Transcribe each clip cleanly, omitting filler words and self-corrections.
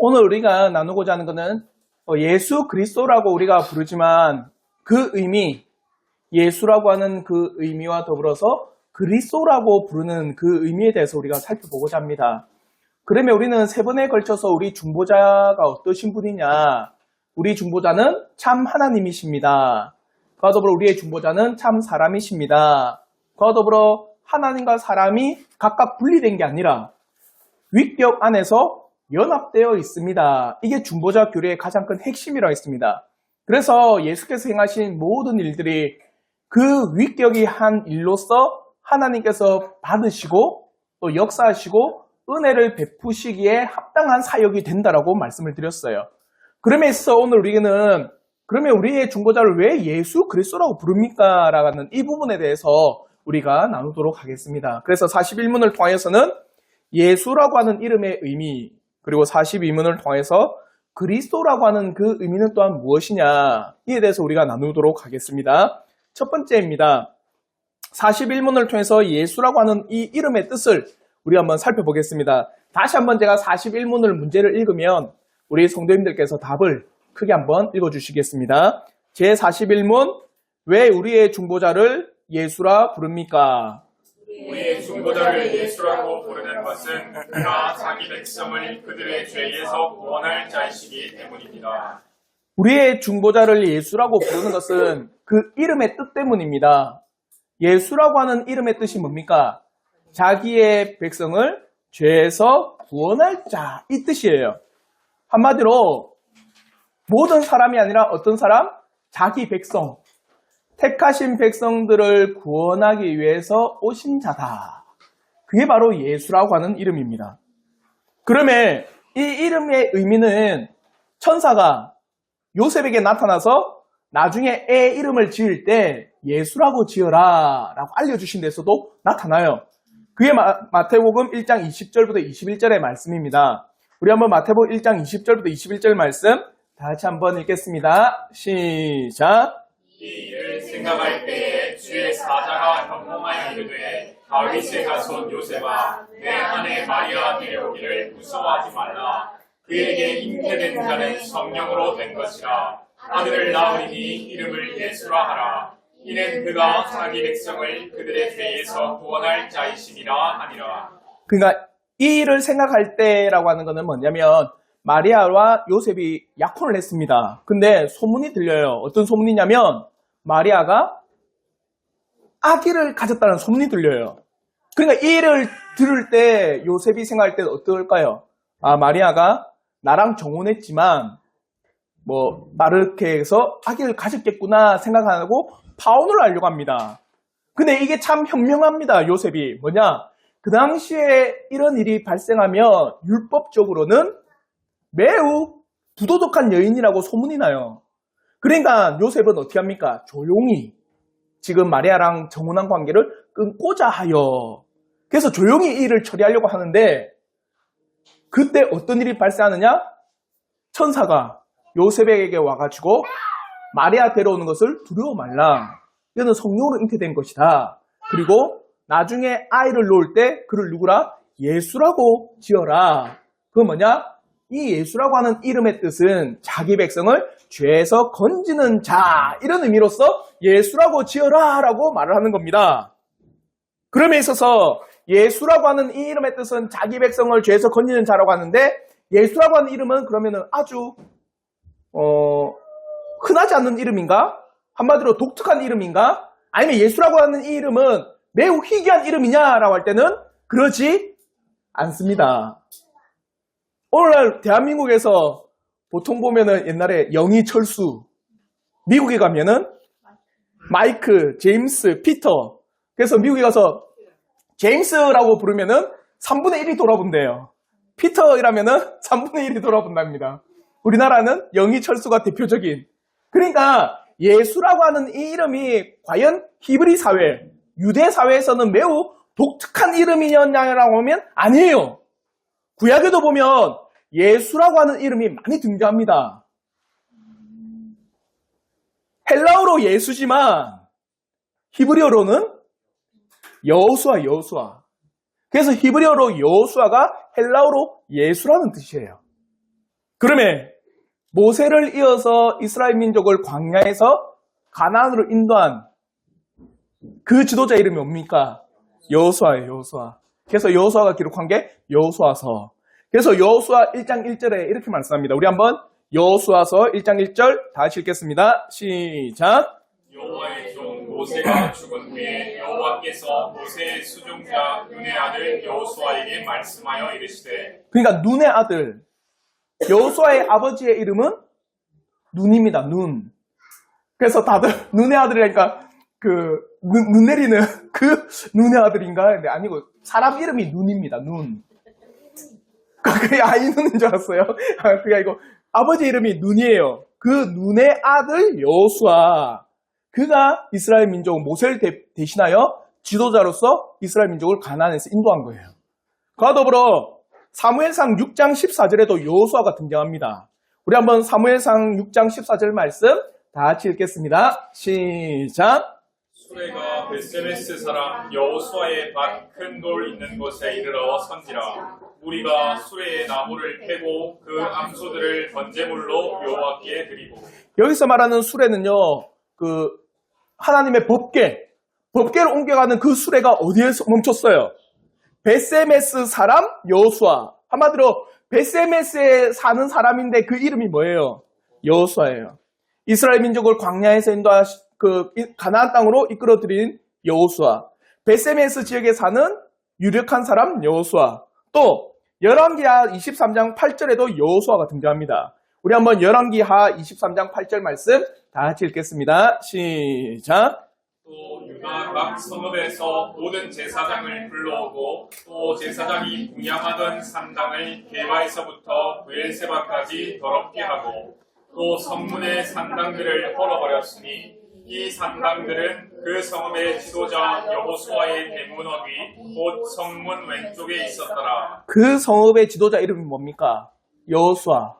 오늘 우리가 나누고자 하는 것은 예수 그리스도라고 우리가 부르지만 그 의미, 예수라고 하는 그 의미와 더불어서 그리스도라고 부르는 그 의미에 대해서 우리가 살펴보고자 합니다. 그러면 우리는 세 번에 걸쳐서 우리 중보자가 어떠신 분이냐? 우리 중보자는 참 하나님이십니다. 그와 더불어 우리의 중보자는 참 사람이십니다. 그와 더불어 하나님과 사람이 각각 분리된 게 아니라 윗격 안에서 연합되어 있습니다. 이게 중보자 교리의 가장 큰 핵심이라고 했습니다. 그래서 예수께서 행하신 모든 일들이 그 윗격이 한 일로서 하나님께서 받으시고 또 역사하시고 은혜를 베푸시기에 합당한 사역이 된다라고 말씀을 드렸어요. 그러면서 오늘 우리는 그러면 우리의 중보자를 왜 예수 그리스도라고 부릅니까? 라는 이 부분에 대해서 우리가 나누도록 하겠습니다. 그래서 41문을 통해서는 예수라고 하는 이름의 의미, 그리고 42문을 통해서 그리스도라고 하는 그 의미는 또한 무엇이냐, 이에 대해서 우리가 나누도록 하겠습니다. 첫 번째입니다. 41문을 통해서 예수라고 하는 이 이름의 뜻을 우리 한번 살펴보겠습니다. 다시 한번 제가 41문을 문제를 읽으면 우리 성도님들께서 답을 크게 한번 읽어주시겠습니다. 제41문, 왜 우리의 중보자를 예수라 부릅니까? 우리의 중보자를 예수라고 부르는 것은 그가 자기 백성을 그들의 죄에서 구원할 자이시기 때문입니다. 우리의 중보자를 예수라고 부르는 것은 그 이름의 뜻 때문입니다. 예수라고 하는 이름의 뜻이 뭡니까? 자기의 백성을 죄에서 구원할 자, 이 뜻이에요. 한마디로 모든 사람이 아니라 어떤 사람? 자기 백성. 택하신 백성들을 구원하기 위해서 오신 자다. 그게 바로 예수라고 하는 이름입니다. 그러면 이 이름의 의미는 천사가 요셉에게 나타나서 나중에 애 이름을 지을 때 예수라고 지어라 라고 알려주신 데서도 나타나요. 그게 마태복음 1장 20절부터 21절의 말씀입니다. 우리 한번 마태복음 1장 20절부터 21절 말씀 다 같이 한번 읽겠습니다. 시작. 이 일을 생각할 때에 주의 사자가 현몽하여 이르되 다윗의 자손 요셉아 내 아내 마리아 데려오기를 무서워하지 말라. 그에게 잉태된 자는 성령으로 된 것이라. 아들을 낳으리니 이름을 예수라 하라. 이는 그가 자기 백성을 그들의 죄에서 구원할 자이심이라 하니라. 그러니까 이 일을 생각할 때라고 하는 것은 뭐냐면 마리아와 요셉이 약혼을 했습니다. 근데 소문이 들려요. 어떤 소문이냐면 마리아가 아기를 가졌다는 소문이 들려요. 그러니까 이 일을 들을 때 요셉이 생각할 때는 어떨까요? 아, 마리아가 나랑 정혼했지만 나를 이렇게 해서 아기를 가졌겠구나 생각하고 파혼을 하려고 합니다. 근데 이게 참 현명합니다. 요셉이 뭐냐? 그 당시에 이런 일이 발생하면 율법적으로는 매우 부도덕한 여인이라고 소문이 나요. 그러니까 요셉은 어떻게 합니까? 조용히 지금 마리아랑 정혼한 관계를 끊고자 하여 그래서 조용히 이 일을 처리하려고 하는데 그때 어떤 일이 발생하느냐? 천사가 요셉에게 와가지고 마리아 데려오는 것을 두려워 말라. 이거는 성령으로 잉태된 것이다. 그리고 나중에 아이를 놓을 때 그를 누구라? 예수라고 지어라. 그건 뭐냐? 이 예수라고 하는 이름의 뜻은 자기 백성을 죄에서 건지는 자, 이런 의미로서 예수라고 지어라 라고 말을 하는 겁니다. 그럼에 있어서 예수라고 하는 이 이름의 뜻은 자기 백성을 죄에서 건지는 자라고 하는데 예수라고 하는 이름은 그러면은 아주 흔하지 않는 이름인가? 한마디로 독특한 이름인가? 아니면 예수라고 하는 이 이름은 매우 희귀한 이름이냐라고 할 때는 그러지 않습니다. 오늘날 대한민국에서 보통 보면은 옛날에 영희철수, 미국에 가면은 마이크, 제임스, 피터. 그래서 미국에 가서 제임스라고 부르면은 3분의 1이 돌아본대요. 피터이라면은 3분의 1이 돌아본답니다. 우리나라는 영희철수가 대표적인. 그러니까 예수라고 하는 이 이름이 과연 히브리 사회, 유대 사회에서는 매우 독특한 이름이었냐라고 하면 아니에요. 구약에도 보면 예수라고 하는 이름이 많이 등장합니다. 헬라어로 예수지만 히브리어로는 여호수아. 그래서 히브리어로 여호수아가 헬라어로 예수라는 뜻이에요. 그러면 모세를 이어서 이스라엘 민족을 광야에서 가나안으로 인도한 그 지도자 이름이 뭡니까? 여호수아예요, 여호수아. 그래서 여호수아가 기록한 게 여호수아서. 그래서 여호수아 1장 1절에 이렇게 말씀합니다. 우리 한번 여호수아서 1장 1절 다 같이 읽겠습니다. 시작. 여호와의 종 모세가 죽은 후에 여호와께서 모세의 수종자 눈의 아들 여호수아에게 말씀하여 이르시되. 그러니까 눈의 아들. 여호수아의 아버지의 이름은 눈입니다. 눈. 그래서 다들 눈의 아들이니까 눈 내리는 그 눈의 아들인가? 근데 아니고 사람 이름이 눈입니다. 눈. 그게 아이 눈인 줄 알았어요. 그게 아니고 아버지 이름이 눈이에요. 그 눈의 아들 여호수아. 그가 이스라엘 민족 모세를 대신하여 지도자로서 이스라엘 민족을 가나안에서 인도한 거예요. 그와 더불어 사무엘상 6장 14절에도 여호수아가 등장합니다. 우리 한번 사무엘상 6장 14절 말씀 다 같이 읽겠습니다. 시작. 수레가 베세메스 사람 여호수아의 밭 큰 돌 있는 곳에 이르러 선지라. 우리가 수레의 나무를 패고 그 암소들을 번제물로 여호와께 드리고. 여기서 말하는 수레는요, 하나님의 법궤를 옮겨가는 그 수레가 어디에서 멈췄어요? 베세메스 사람 여호수아. 한마디로 베세메스에 사는 사람인데 그 이름이 뭐예요? 여호수아예요. 이스라엘 민족을 광야에서 인도한 가나안 땅으로 이끌어들인 여호수아. 베세메스 지역에 사는 유력한 사람 여호수아. 또 열왕기하 23장 8절에도 여호수아가 등장합니다. 우리 한번 열왕기하 23장 8절 말씀 다 같이 읽겠습니다. 시작. 또 유다 각 성읍에서 모든 제사장을 불러오고 또 제사장이 분양하던 산당을 게바에서부터 브엘세바까지 더럽게 하고 또 성문의 산당들을 헐어버렸으니 이 산당들은 그 성읍의 지도자 여호수아의 대문업이 곧 성문 왼쪽에 있었더라. 그 성읍의 지도자 이름이 뭡니까? 여호수아.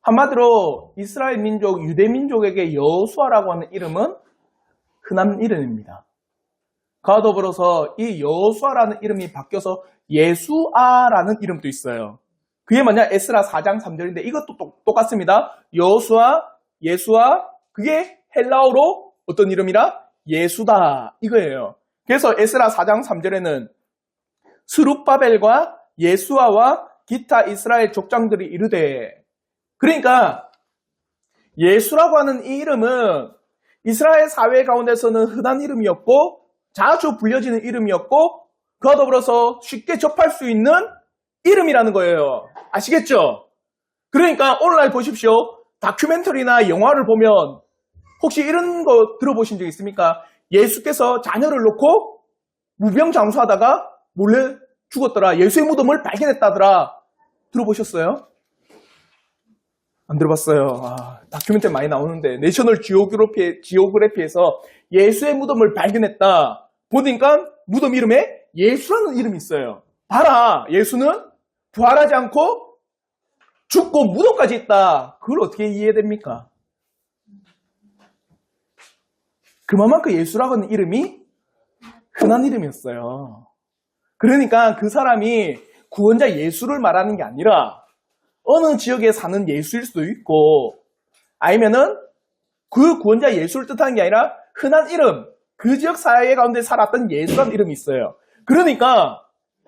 한마디로 이스라엘 민족, 유대 민족에게 여호수아라고 하는 이름은 흔한 이름입니다. 그와 더불어서 이 여호수아라는 이름이 바뀌어서 예수아라는 이름도 있어요. 그게 뭐냐? 에스라 4장 3절인데 이것도 똑같습니다. 여호수아, 예수아, 그게 헬라어로 어떤 이름이라? 예수다 이거예요. 그래서 에스라 4장 3절에는 스룹바벨과 예수아와 기타 이스라엘 족장들이 이르되, 그러니까 예수라고 하는 이 이름은 이스라엘 사회 가운데서는 흔한 이름이었고 자주 불려지는 이름이었고 그와 더불어서 쉽게 접할 수 있는 이름이라는 거예요. 아시겠죠? 그러니까 오늘날 보십시오. 다큐멘터리나 영화를 보면 혹시 이런 거 들어보신 적 있습니까? 예수께서 자녀를 놓고 무병장수하다가 몰래 죽었더라. 예수의 무덤을 발견했다더라. 들어보셨어요? 안 들어봤어요. 다큐멘터리 많이 나오는데 내셔널 지오그래피에서 예수의 무덤을 발견했다. 보니까 무덤 이름에 예수라는 이름이 있어요. 봐라. 예수는 부활하지 않고 죽고 무덤까지 있다. 그걸 어떻게 이해됩니까? 그만큼 예수라고 하는 이름이 흔한 이름이었어요. 그러니까 그 사람이 구원자 예수를 말하는 게 아니라 어느 지역에 사는 예수일 수도 있고 아니면은 그 구원자 예수를 뜻하는 게 아니라 흔한 이름, 그 지역 사회 가운데 살았던 예수라는 이름이 있어요. 그러니까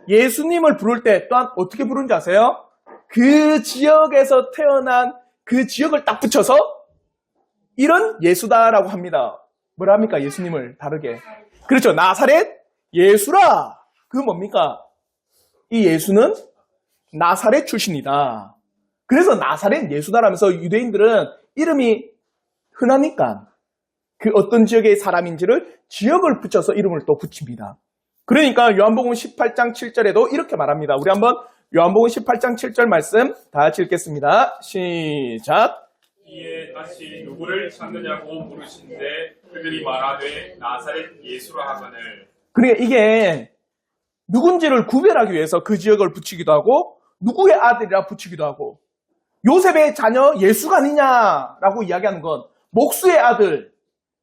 예수님을 부를 때 또한 어떻게 부르는지 아세요? 그 지역에서 태어난 그 지역을 딱 붙여서 이런 예수다라고 합니다. 뭐라 합니까? 예수님을 다르게. 그렇죠. 나사렛 예수라. 그건 뭡니까? 이 예수는 나사렛 출신이다. 그래서 나사렛 예수다라면서 유대인들은 이름이 흔하니까 그 어떤 지역의 사람인지를 지역을 붙여서 이름을 또 붙입니다. 그러니까 요한복음 18장 7절에도 이렇게 말합니다. 우리 한번 요한복음 18장 7절 말씀 다 같이 읽겠습니다. 시작. 이에 다시 누구를 찾느냐고 물으신데 그들이 말하되 나사렛 예수라 하거늘. 그러니까 이게 누군지를 구별하기 위해서 그 지역을 붙이기도 하고 누구의 아들이라 붙이기도 하고 요셉의 자녀 예수가 아니냐라고 이야기하는 건 목수의 아들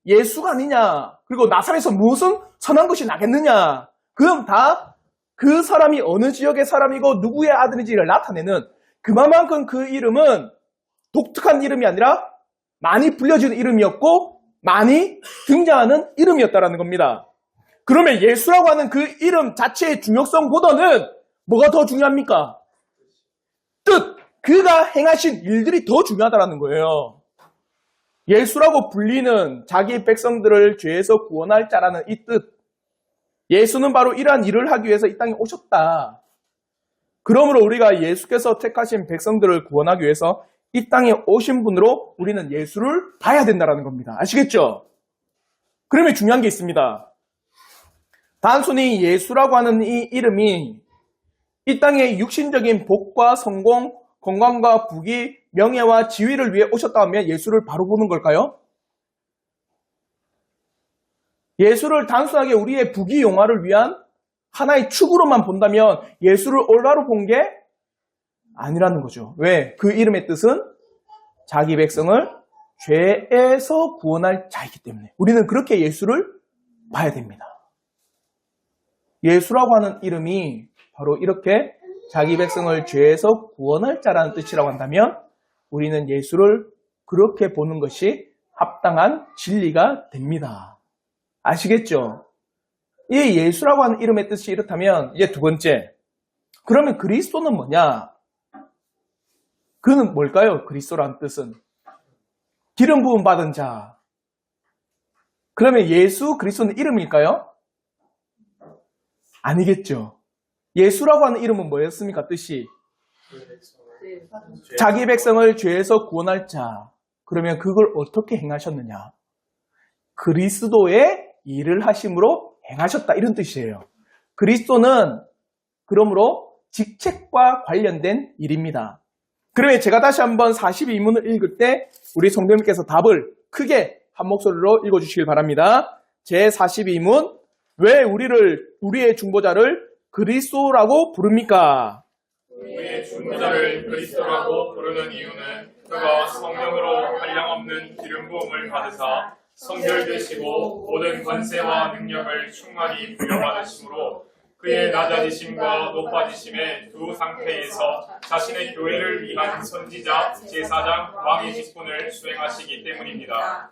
예수가 아니냐 그리고 나사렛에서 무슨 선한 것이 나겠느냐 그럼 다 그 사람이 어느 지역의 사람이고 누구의 아들인지를 나타내는 그만큼 그 이름은 독특한 이름이 아니라 많이 불려지는 이름이었고 많이 등장하는 이름이었다라는 겁니다. 그러면 예수라고 하는 그 이름 자체의 중요성보다는 뭐가 더 중요합니까? 뜻! 그가 행하신 일들이 더 중요하다는 거예요. 예수라고 불리는 자기 백성들을 죄에서 구원할 자라는 이 뜻. 예수는 바로 이러한 일을 하기 위해서 이 땅에 오셨다. 그러므로 우리가 예수께서 택하신 백성들을 구원하기 위해서 이 땅에 오신 분으로 우리는 예수를 봐야 된다는 겁니다. 아시겠죠? 그러면 중요한 게 있습니다. 단순히 예수라고 하는 이 이름이 이 땅에 육신적인 복과 성공, 건강과 부귀, 명예와 지위를 위해 오셨다 하면 예수를 바로 보는 걸까요? 예수를 단순하게 우리의 부귀 영화를 위한 하나의 축으로만 본다면 예수를 올바로 본 게 아니라는 거죠. 왜? 그 이름의 뜻은 자기 백성을 죄에서 구원할 자이기 때문에 우리는 그렇게 예수를 봐야 됩니다. 예수라고 하는 이름이 바로 이렇게 자기 백성을 죄에서 구원할 자라는 뜻이라고 한다면 우리는 예수를 그렇게 보는 것이 합당한 진리가 됩니다. 아시겠죠? 이 예수라고 하는 이름의 뜻이 이렇다면 이제 두 번째, 그러면 그리스도는 뭐냐? 그는 뭘까요? 그리스도라는 뜻은 기름 부음 받은 자. 그러면 예수 그리스도는 이름일까요? 아니겠죠. 예수라고 하는 이름은 뭐였습니까? 뜻이 자기 백성을 죄에서 구원할 자. 그러면 그걸 어떻게 행하셨느냐? 그리스도의 일을 하심으로 행하셨다, 이런 뜻이에요. 그리스도는 그러므로 직책과 관련된 일입니다. 그러면 제가 다시 한번 42문을 읽을 때 우리 성도님께서 답을 크게 한 목소리로 읽어주시길 바랍니다. 제 42문, 왜 우리의 중보자를 그리스도라고 부릅니까? 우리의 중보자를 그리스도라고 부르는 이유는 그가 성령으로 한량없는 기름 부음을 받으사 성결되시고 모든 권세와 능력을 충만히 부여받으심으로 그의 낮아지심과 높아지심의 두 상태에서 자신의 교회를 위한 선지자, 제사장, 왕의 직분을 수행하시기 때문입니다.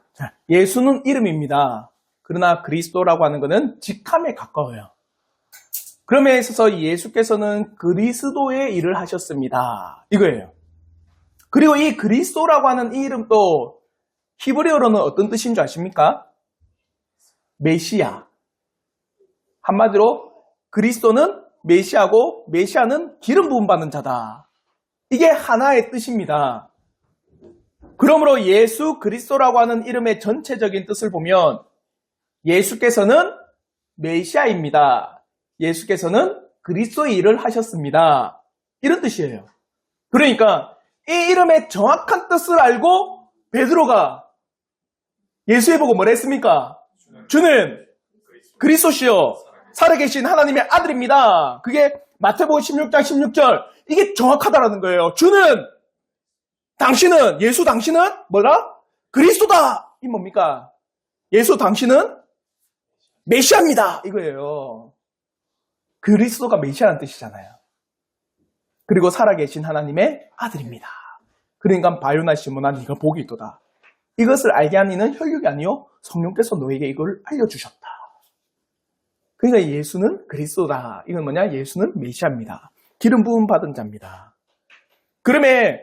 예수는 이름입니다. 그러나 그리스도라고 하는 것은 직함에 가까워요. 그럼에 있어서 예수께서는 그리스도의 일을 하셨습니다. 이거예요. 그리고 이 그리스도라고 하는 이 이름도 히브리어로는 어떤 뜻인 줄 아십니까? 메시아. 한마디로 그리스도는 메시아고 메시아는 기름 부음 받는 자다. 이게 하나의 뜻입니다. 그러므로 예수 그리스도라고 하는 이름의 전체적인 뜻을 보면 예수께서는 메시아입니다. 예수께서는 그리스도의 일을 하셨습니다. 이런 뜻이에요. 그러니까 이 이름의 정확한 뜻을 알고 베드로가 예수에 보고 뭐라 했습니까? 주는 그리스도시요 살아계신 하나님의 아들입니다. 그게 마태복음 16장 16절. 이게 정확하다라는 거예요. 당신은 예수 당신은 뭐라? 그리스도다. 이 뭡니까? 예수 당신은 메시아입니다. 이거예요. 그리스도가 메시아라는 뜻이잖아요. 그리고 살아계신 하나님의 아들입니다. 그러니까 바요나 시몬아 네가 복이 있도다. 이것을 알게 하는 이는 혈육이 아니요 성령께서 너에게 이걸 알려주셨다. 그러니까 예수는 그리스도다. 이건 뭐냐? 예수는 메시아입니다. 기름 부음 받은 자입니다. 그러면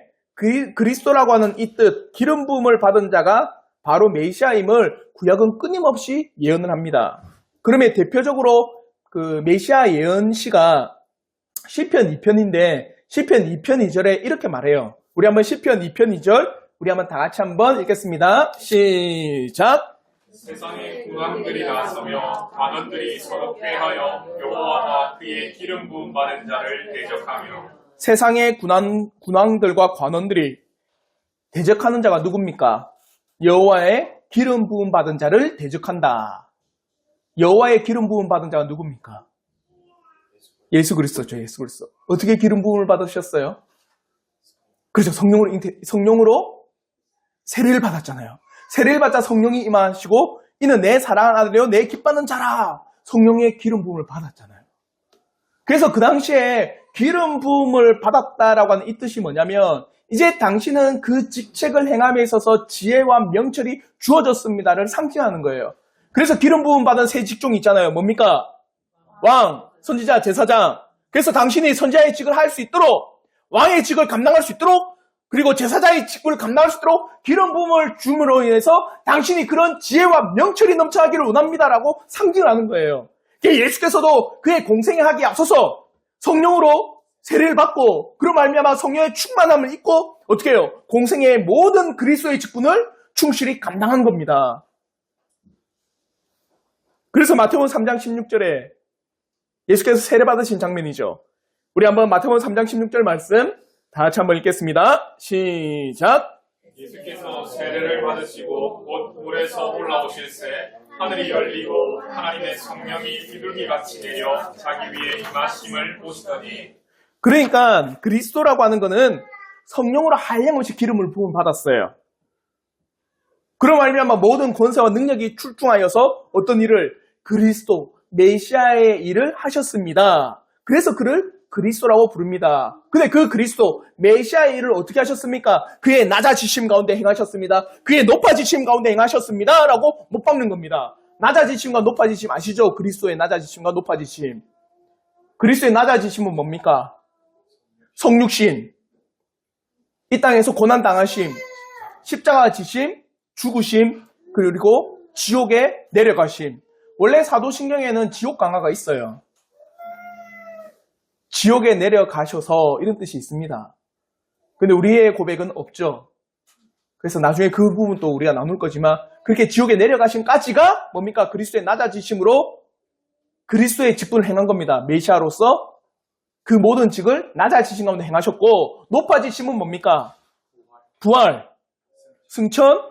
그리스도라고 하는 이 뜻, 기름 부음을 받은 자가 바로 메시아임을 구약은 끊임없이 예언을 합니다. 그러면 대표적으로 그 메시아 예언시가 시편 2편인데 시편 2편 2절에 이렇게 말해요. 우리 한번 시편 2편 2절 우리 한번 다 같이 한번 읽겠습니다. 시작. 세상의 군왕들이 나서며 관원들이 서로 쾌하여 여호와와 그의 기름 부음 받은 자를 대적하며 세상의 군왕들과 관원들이 대적하는 자가 누굽니까? 여호와의 기름 부음 받은 자를 대적한다. 여호와의 기름 부음 받은 자가 누굽니까? 예수 그리스도죠. 예수 그리스도. 어떻게 기름 부음을 받으셨어요? 그렇죠. 성령으로 세례를 받았잖아요. 세례를 받자 성령이 임하시고 이는 내 사랑하는 아들이요 내 기뻐하는 자라. 성령의 기름 부음을 받았잖아요. 그래서 그 당시에 기름 부음을 받았다라고 하는 이 뜻이 뭐냐면 이제 당신은 그 직책을 행함에 있어서 지혜와 명철이 주어졌습니다를 상징하는 거예요. 그래서 기름 부음 받은 세 직종이 있잖아요. 뭡니까? 왕, 선지자, 제사장. 그래서 당신이 선지자의 직을 할 수 있도록, 왕의 직을 감당할 수 있도록, 그리고 제사장의 직분을 감당할 수 있도록 기름 부음을 줌으로 인해서 당신이 그런 지혜와 명철이 넘쳐나기를 원합니다라고 상징하는 거예요. 예수께서도 그의 공생에 하기에 앞서서 성령으로 세례를 받고 그로 말미암아 성령의 충만함을 입고 어떻게 해요? 공생의 모든 그리스도의 직분을 충실히 감당한 겁니다. 그래서 마태복음 3장 16절에 예수께서 세례 받으신 장면이죠. 우리 한번 마태복음 3장 16절 말씀 다 같이 한번 읽겠습니다. 시작. 예수께서 세례를 받으시고 곧 물에서 올라오실새 하늘이 열리고 하나님의 성령이 비둘기같이 내려 자기 위에 임하심을 보시더니. 그러니까 그리스도라고 하는 것은 성령으로 한량없이 기름을 부음 받았어요. 그런 말미암아 모든 권세와 능력이 출중하여서 어떤 일을 그리스도 메시아의 일을 하셨습니다. 그래서 그를 그리스도라고 부릅니다. 근데 그 그리스도 메시아의 일을 어떻게 하셨습니까? 그의 낮아지심 가운데 행하셨습니다. 그의 높아지심 가운데 행하셨습니다. 라고 못 박는 겁니다. 낮아지심과 높아지심 아시죠? 그리스도의 낮아지심과 높아지심. 그리스도의 낮아지심은 뭡니까? 성육신, 이 땅에서 고난당하심, 십자가 지심, 죽으심, 그리고 지옥에 내려가심. 원래 사도신경에는 지옥 강화가 있어요. 지옥에 내려가셔서 이런 뜻이 있습니다. 근데 우리의 고백은 없죠. 그래서 나중에 그 부분도 우리가 나눌 거지만 그렇게 지옥에 내려가심까지가 뭡니까? 그리스도의 낮아지심으로 그리스도의 직분을 행한 겁니다. 메시아로서 그 모든 직을 낮아지심 가운데 행하셨고, 높아지심은 뭡니까? 부활, 승천,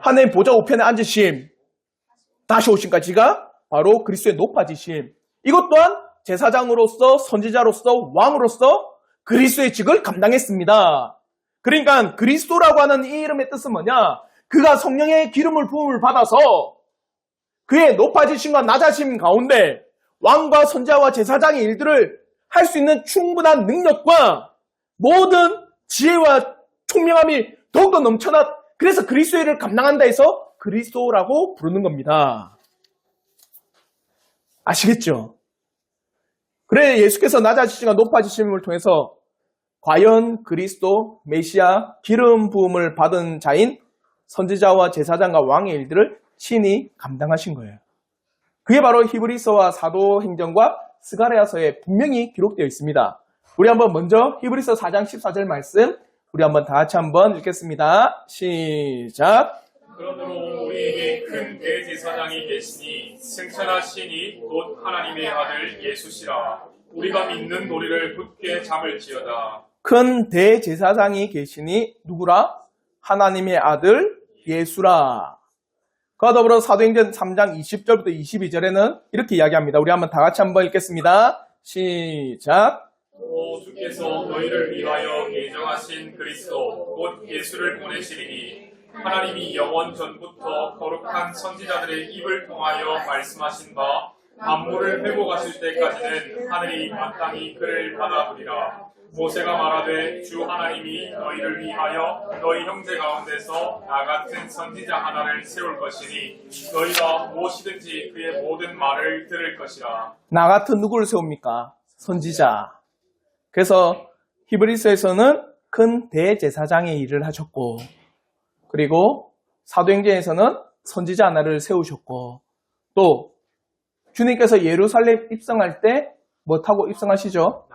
하나님 보좌 우편에 앉으심, 다시 오심까지가 바로 그리스도의 높아지심. 이것 또한 제사장으로서, 선지자로서, 왕으로서 그리스도의 직을 감당했습니다. 그러니까 그리스도라고 하는 이 이름의 뜻은 뭐냐? 그가 성령의 기름을 부음을 받아서 그의 높아지심과 낮아짐 가운데 왕과 선지자와 제사장의 일들을 할 수 있는 충분한 능력과 모든 지혜와 총명함이 더욱더 넘쳐나, 그래서 그리스도의 일을 감당한다 해서 그리스도라고 부르는 겁니다. 아시겠죠? 그래 예수께서 낮아지심과 높아지심을 통해서 과연 그리스도, 메시아, 기름 부음을 받은 자인 선지자와 제사장과 왕의 일들을 친히 감당하신 거예요. 그게 바로 히브리서와 사도행전과 스가랴서에 분명히 기록되어 있습니다. 우리 한번 먼저 히브리서 4장 14절 말씀 우리 한번 다 같이 한번 읽겠습니다. 시작. 그러므로 우리에게 큰 대제사장이 계시니 승천하시니 곧 하나님의 아들 예수시라. 우리가 믿는 도리를 굳게 잡을지어다. 큰 대제사장이 계시니 누구라? 하나님의 아들 예수라. 그와 더불어 사도행전 3장 20절부터 22절에는 이렇게 이야기합니다. 우리 한번 다 같이 한번 읽겠습니다. 시작. 또 주께서 너희를 위하여 예정하신 그리스도 곧 예수를 보내시리니 하나님이 영원 전부터 거룩한 선지자들의 입을 통하여 말씀하신 바 만물을 회복하실 때까지는 하늘이 마땅히 그를 받아두리라. 모세가 말하되 주 하나님이 너희를 위하여 너희 형제 가운데서 나 같은 선지자 하나를 세울 것이니 너희가 무엇이든지 그의 모든 말을 들을 것이라. 나 같은 누구를 세웁니까? 선지자. 그래서 히브리서에서는 큰 대제사장의 일을 하셨고, 그리고 사도행전에서는 선지자 하나를 세우셨고, 또 주님께서 예루살렘 입성할 때 뭐 타고 입성하시죠?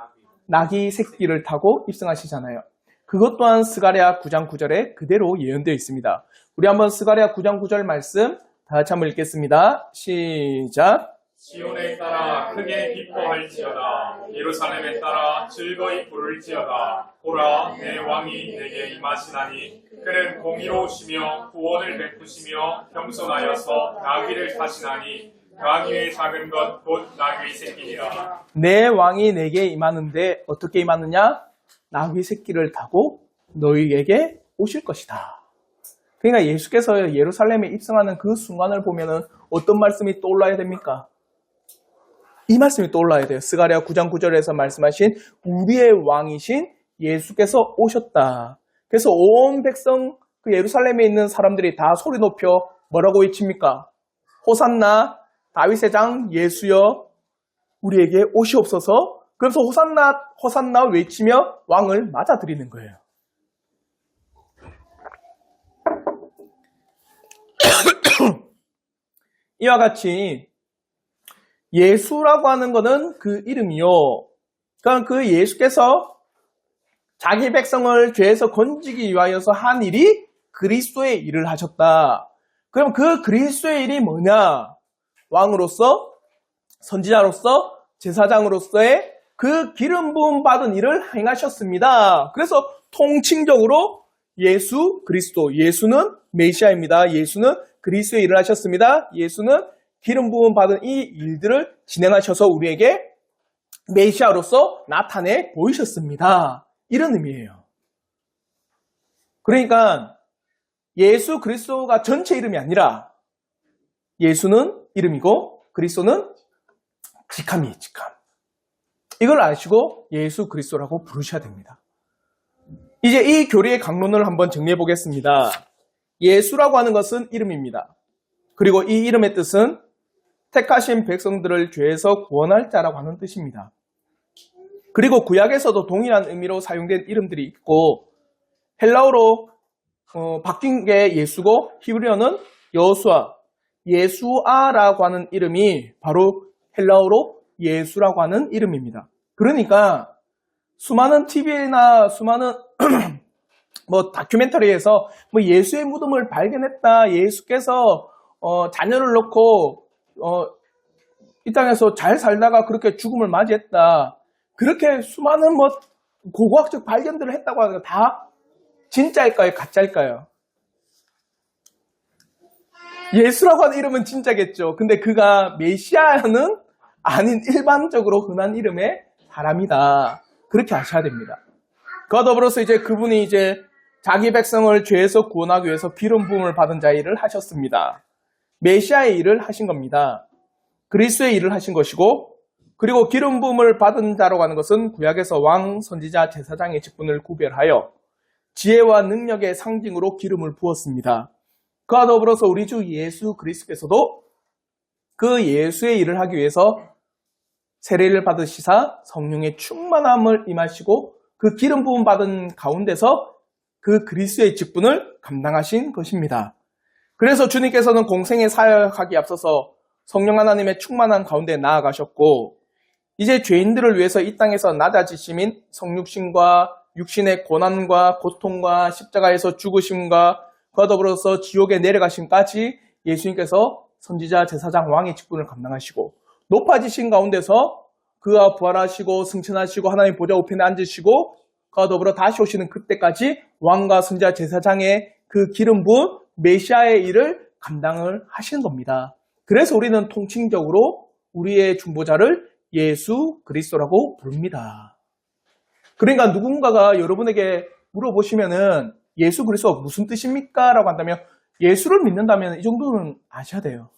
나귀 새끼를 타고 입성하시잖아요. 그것 또한 스가랴 9장 9절에 그대로 예언되어 있습니다. 우리 한번 스가랴 9장 9절 말씀 다 같이 한번 읽겠습니다. 시작. 시온에 따라 크게 기뻐할지어다. 예루살렘에 따라 즐거이 부를지어다. 보라, 내 왕이 내게 임하시나니 그는 공의로우시며 구원을 베푸시며 겸손하여서 나귀를 타시나니 나귀의 작은 것 곧 나귀 새끼니라. 내 왕이 내게 임하는데 어떻게 임하느냐? 나귀 새끼를 타고 너희에게 오실 것이다. 그러니까 예수께서 예루살렘에 입성하는 그 순간을 보면은 어떤 말씀이 떠올라야 됩니까? 이 말씀이 떠올라야 돼요. 스가랴 9장 9절에서 말씀하신 우리의 왕이신 예수께서 오셨다. 그래서 온 백성 그 예루살렘에 있는 사람들이 다 소리 높여 뭐라고 외칩니까? 호산나 다윗의 장 예수여 우리에게 오시옵소서. 그래서 호산나 호산나 외치며 왕을 맞아들이는 거예요. 이와 같이 예수라고 하는 것은 그 이름이요. 그러니까 그 예수께서 자기 백성을 죄에서 건지기 위하여서 한 일이 그리스도의 일을 하셨다. 그럼 그 그리스도의 일이 뭐냐? 왕으로서, 선지자로서, 제사장으로서의 그 기름 부음 받은 일을 행하셨습니다. 그래서 통칭적으로 예수 그리스도, 예수는 메시아입니다. 예수는 그리스도의 일을 하셨습니다. 예수는 기름 부음 받은 이 일들을 진행하셔서 우리에게 메시아로서 나타내 보이셨습니다. 이런 의미예요. 그러니까 예수 그리스도가 전체 이름이 아니라 예수는 이름이고 그리스도는 직함이에요. 직함. 이걸 아시고 예수 그리스도라고 부르셔야 됩니다. 이제 이 교리의 강론을 한번 정리해 보겠습니다. 예수라고 하는 것은 이름입니다. 그리고 이 이름의 뜻은 택하신 백성들을 죄에서 구원할 자라고 하는 뜻입니다. 그리고 구약에서도 동일한 의미로 사용된 이름들이 있고 헬라어로 바뀐 게 예수고 히브리어는 여호수아, 예수아라고 하는 이름이 바로 헬라어로 예수라고 하는 이름입니다. 그러니까 수많은 TV나 수많은 다큐멘터리에서 예수의 무덤을 발견했다. 예수께서 자녀를 놓고 이 땅에서 잘 살다가 그렇게 죽음을 맞이했다. 그렇게 수많은 고고학적 발견들을 했다고 하는 거 다 진짜일까요? 가짜일까요? 예수라고 하는 이름은 진짜겠죠. 근데 그가 메시아는 아닌 일반적으로 흔한 이름의 사람이다. 그렇게 아셔야 됩니다. 그와 더불어서 이제 그분이 이제 자기 백성을 죄에서 구원하기 위해서 기름 부음을 받은 자의 일을 하셨습니다. 메시아의 일을 하신 겁니다. 그리스도의 일을 하신 것이고 그리고 기름 부음을 받은 자라고 하는 것은 구약에서 왕, 선지자, 제사장의 직분을 구별하여 지혜와 능력의 상징으로 기름을 부었습니다. 그와 더불어서 우리 주 예수 그리스도께서도 그 예수의 일을 하기 위해서 세례를 받으시사 성령의 충만함을 임하시고 그 기름 부음 받은 가운데서 그 그리스도의 직분을 감당하신 것입니다. 그래서 주님께서는 공생의 사역하기 앞서서 성령 하나님의 충만한 가운데 나아가셨고 이제 죄인들을 위해서 이 땅에서 낮아지심인 성육신과 육신의 고난과 고통과 십자가에서 죽으심과 그와 더불어서 지옥에 내려가심까지 예수님께서 선지자, 제사장, 왕의 직분을 감당하시고 높아지신 가운데서 그가 부활하시고 승천하시고 하나님 보좌 우편에 앉으시고 그와 더불어 다시 오시는 그때까지 왕과 선지자, 제사장의 그 기름 부은 메시아의 일을 감당을 하시는 겁니다. 그래서 우리는 통칭적으로 우리의 중보자를 예수 그리스도라고 부릅니다. 그러니까 누군가가 여러분에게 물어보시면은 예수 그리스도가 무슨 뜻입니까? 라고 한다면 예수를 믿는다면 이 정도는 아셔야 돼요.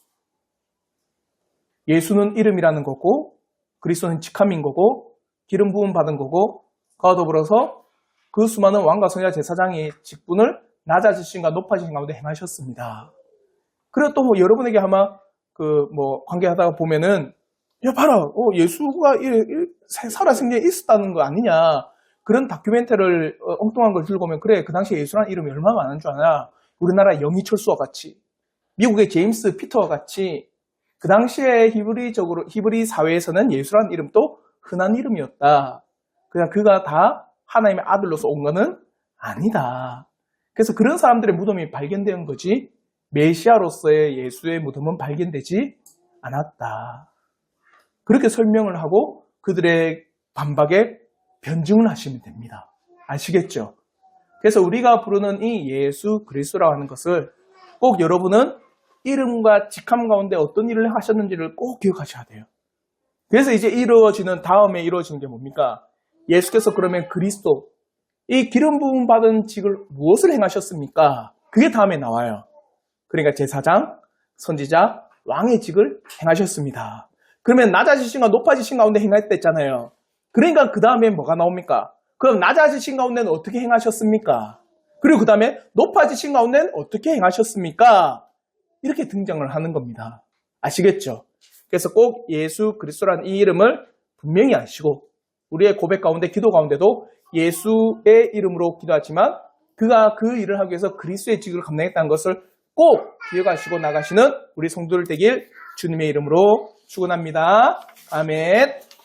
예수는 이름이라는 거고 그리스도는 직함인 거고 기름 부음 받은 거고 그와 더불어서 그 수많은 왕과 선지자 제사장의 직분을 낮아지신과 높아지신 가운데 행하셨습니다. 그리고 또 여러분에게 아마 관계하다가 보면은 야 봐라 예수가 살아생전에 있었다는 거 아니냐 그런 다큐멘터리를 엉뚱한 걸 들고 오면 그래 그 당시에 예수라는 이름이 얼마나 많은 줄 아냐 우리나라 영희철수와 같이 미국의 제임스 피터와 같이 그 당시에 히브리 사회에서는 예수라는 이름도 흔한 이름이었다. 그냥 그가 다 하나님의 아들로서 온 것은 아니다. 그래서 그런 사람들의 무덤이 발견된 거지 메시아로서의 예수의 무덤은 발견되지 않았다. 그렇게 설명을 하고 그들의 반박에 변증을 하시면 됩니다. 아시겠죠? 그래서 우리가 부르는 이 예수 그리스도라고 하는 것을 꼭 여러분은 이름과 직함 가운데 어떤 일을 하셨는지를 꼭 기억하셔야 돼요. 그래서 이제 다음에 이루어지는 게 뭡니까? 예수께서 그러면 그리스도, 이 기름 부음 받은 직을 무엇을 행하셨습니까? 그게 다음에 나와요. 그러니까 제사장, 선지자, 왕의 직을 행하셨습니다. 그러면 낮아지신 높아지신 가운데 행했댔잖아요. 그러니까 그 다음에 뭐가 나옵니까? 그럼 낮아지신 가운데는 어떻게 행하셨습니까? 그리고 그 다음에 높아지신 가운데는 어떻게 행하셨습니까? 이렇게 등장을 하는 겁니다. 아시겠죠? 그래서 꼭 예수 그리스도라는 이 이름을 분명히 아시고 우리의 고백 가운데 기도 가운데도 예수의 이름으로 기도하지만 그가 그 일을 하기 위해서 그리스도의 직을 감당했다는 것을 꼭 기억하시고 나가시는 우리 성도들 되길 주님의 이름으로 축원합니다. 아멘.